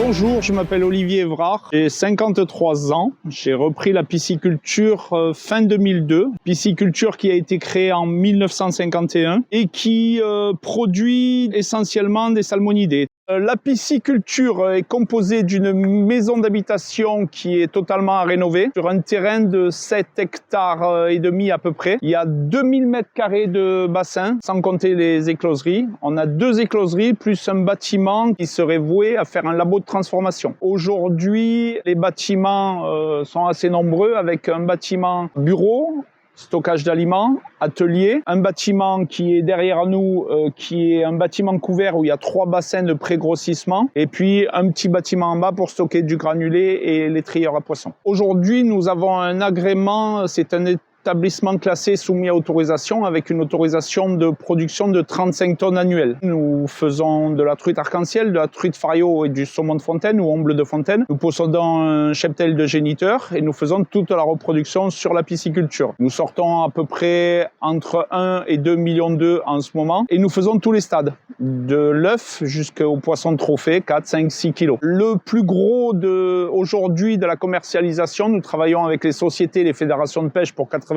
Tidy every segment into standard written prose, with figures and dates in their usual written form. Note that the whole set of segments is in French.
Bonjour, je m'appelle Olivier Évrard, j'ai 53 ans. J'ai repris la pisciculture fin 2002. Pisciculture qui a été créée en 1951 et qui produit essentiellement des salmonidés. La pisciculture est composée d'une maison d'habitation qui est totalement à rénover sur un terrain de 7 hectares et demi à peu près. Il y a 2000 mètres carrés de bassin, sans compter les écloseries. On a 2 écloseries plus un bâtiment qui serait voué à faire un labo de transformation. Aujourd'hui, les bâtiments sont assez nombreux avec un bâtiment bureau, stockage d'aliments, atelier, un bâtiment qui est derrière nous, qui est un bâtiment couvert où il y a 3 bassins de pré-grossissement et puis un petit bâtiment en bas pour stocker du granulé et les trieurs à poissons. Aujourd'hui, nous avons un agrément, c'est un établissement classé soumis à autorisation avec une autorisation de production de 35 tonnes annuelles. Nous faisons de la truite arc-en-ciel, de la truite fario et du saumon de fontaine ou omble de fontaine. Nous possédons un cheptel de géniteurs et nous faisons toute la reproduction sur la pisciculture. Nous sortons à peu près entre 1 et 2 millions d'œufs en ce moment et nous faisons tous les stades, de l'œuf jusqu'au poisson de trophée, 4, 5, 6 kilos. Le plus gros aujourd'hui de la commercialisation, nous travaillons avec les sociétés et les fédérations de pêche pour 90%.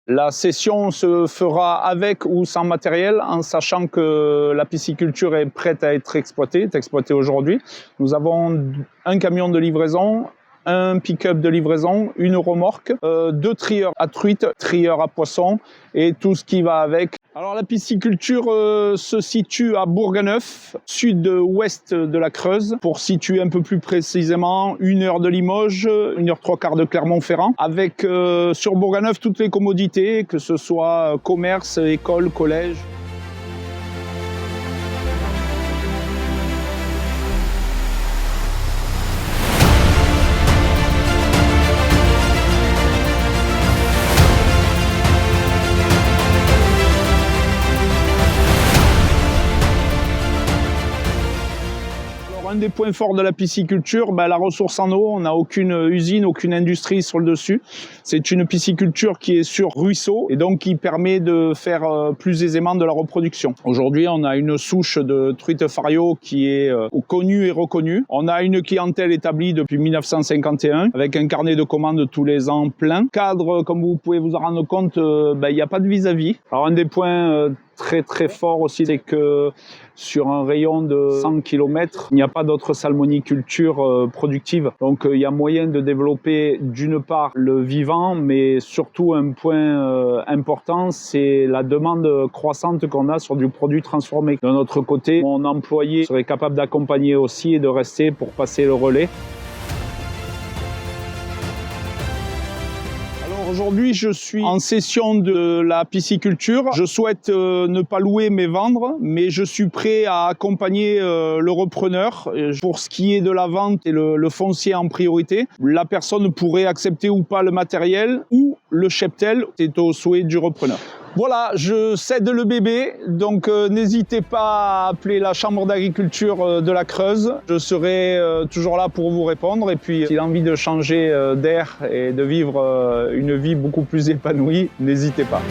La cession se fera avec ou sans matériel en sachant que la pisciculture est prête à être exploitée, est exploitée aujourd'hui. Nous avons un camion de livraison, un pick-up de livraison, une remorque, 2 trieurs à truite, trieurs à poissons et tout ce qui va avec. Alors la pisciculture se situe à Bourganeuf, sud-ouest de la Creuse. Pour situer un peu plus précisément, 1 heure de Limoges, 1 heure 3/4 de Clermont-Ferrand, avec sur Bourganeuf toutes les commodités, que ce soit commerce, école, collège. Un des points forts de la pisciculture, la ressource en eau. On n'a aucune usine, aucune industrie sur le dessus. C'est une pisciculture qui est sur ruisseau et donc qui permet de faire plus aisément de la reproduction. Aujourd'hui, on a une souche de truite fario qui est connue et reconnue. On a une clientèle établie depuis 1951 avec un carnet de commandes tous les ans plein. Cadre, comme vous pouvez vous en rendre compte, il n'y a pas de vis-à-vis. Alors un des points très fort aussi, c'est que sur un rayon de 100 km, il n'y a pas d'autre salmoniculture productive. Donc il y a moyen de développer d'une part le vivant, mais surtout un point important, c'est la demande croissante qu'on a sur du produit transformé. De notre côté, mon employé serait capable d'accompagner aussi et de rester pour passer le relais. Aujourd'hui, je suis en cession de la pisciculture. Je souhaite ne pas louer mais vendre, mais je suis prêt à accompagner le repreneur. Pour ce qui est de la vente et le foncier en priorité, la personne pourrait accepter ou pas le matériel ou le cheptel, c'est au souhait du repreneur. Voilà, je cède le bébé, donc n'hésitez pas à appeler la Chambre d'agriculture de la Creuse. Je serai toujours là pour vous répondre et puis s'il a envie de changer d'air et de vivre une vie beaucoup plus épanouie, n'hésitez pas.